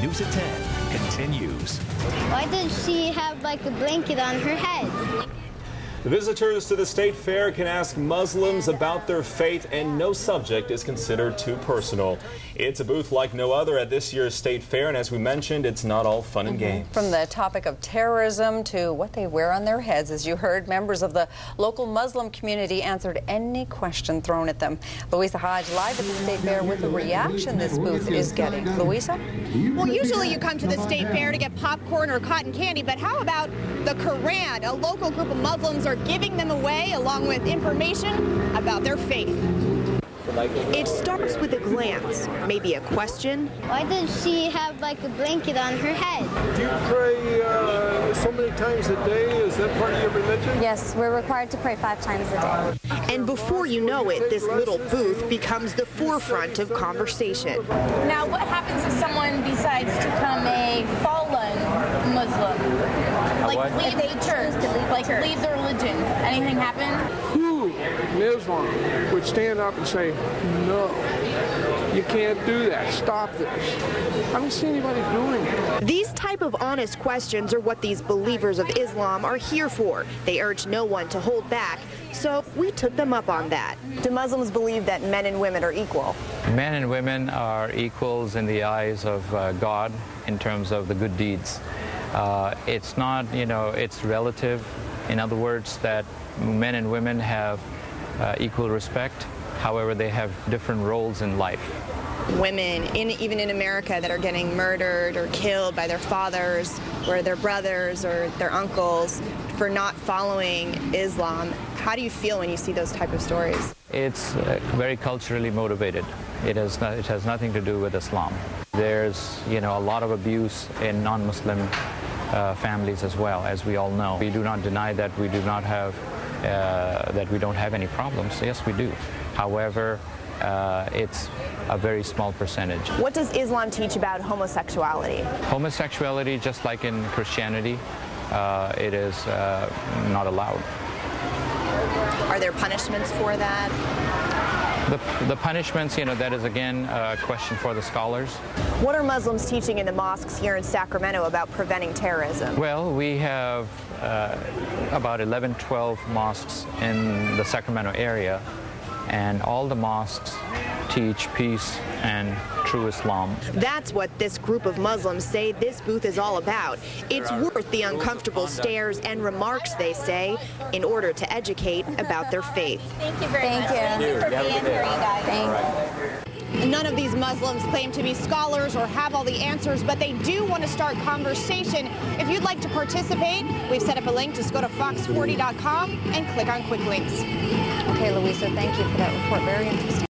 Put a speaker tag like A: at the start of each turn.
A: News at 10 continues.
B: Why does she have like a blanket on her head?
C: Visitors to the state fair can ask Muslims about their faith, and no subject is considered too personal. It's a booth like no other at this year's state fair, and as we mentioned, it's not all fun and games.
D: From the topic of terrorism to what they wear on their heads, as you heard, members of the local Muslim community answered any question thrown at them. Louisa Hodge live at the state fair with the reaction this booth is getting. Louisa?
E: Well, usually you come to the state fair to get popcorn or cotton candy, but how about the Quran? A local group of Muslims are giving them away along with information about their faith. It starts with a glance, maybe a question.
B: Why does she have like a blanket on her head?
F: Do you pray so many times a day? Is that part of your religion?
G: Yes, we're required to pray 5 times a day.
E: And before you know it, this little booth becomes the forefront of conversation.
H: Now, what happens if someone decides to become a fallen Muslim? Like leave the church, leave their religion. Anything happen?
F: Who in Islam would stand up and say, no, you can't do that, stop this? I don't see anybody doing it.
E: These type of honest questions are what these believers of Islam are here for. They urge no one to hold back, so we took them up on that. Do Muslims believe that men and women are equal?
I: Men and women are equals in the eyes of God in terms of the good deeds. It's not, it's relative. In other words, that men and women have equal respect. However, they have different roles in life.
E: Women, even in America, that are getting murdered or killed by their fathers or their brothers or their uncles for not following Islam. How do you feel when you see those type of stories?
I: It's very culturally motivated. It has nothing to do with Islam. There's, a lot of abuse in non-Muslim families as well, as we all know. We do not deny that we do not have, that we don't have any problems. Yes, we do. However, it's a very small percentage.
E: What does Islam teach about homosexuality?
I: Homosexuality, just like in Christianity, it is not allowed.
E: Are there punishments for that?
I: The punishments, that is again a question for the scholars.
E: What are Muslims teaching in the mosques here in Sacramento about preventing terrorism?
I: Well, we have about 11, 12 mosques in the Sacramento area, and all the mosques teach peace and true Islam.
E: That's what this group of Muslims say this booth is all about. It's worth the uncomfortable stares and remarks, they say, in order to educate about their faith.
H: Thank you very much. Thank you for being here, you guys.
G: Thank you.
E: None of these Muslims claim to be scholars or have all the answers, but they do want to start conversation. If you'd like to participate, we've set up a link. Just go to fox40.com and click on quick links.
D: Okay, Louisa, thank you for that report. Very interesting.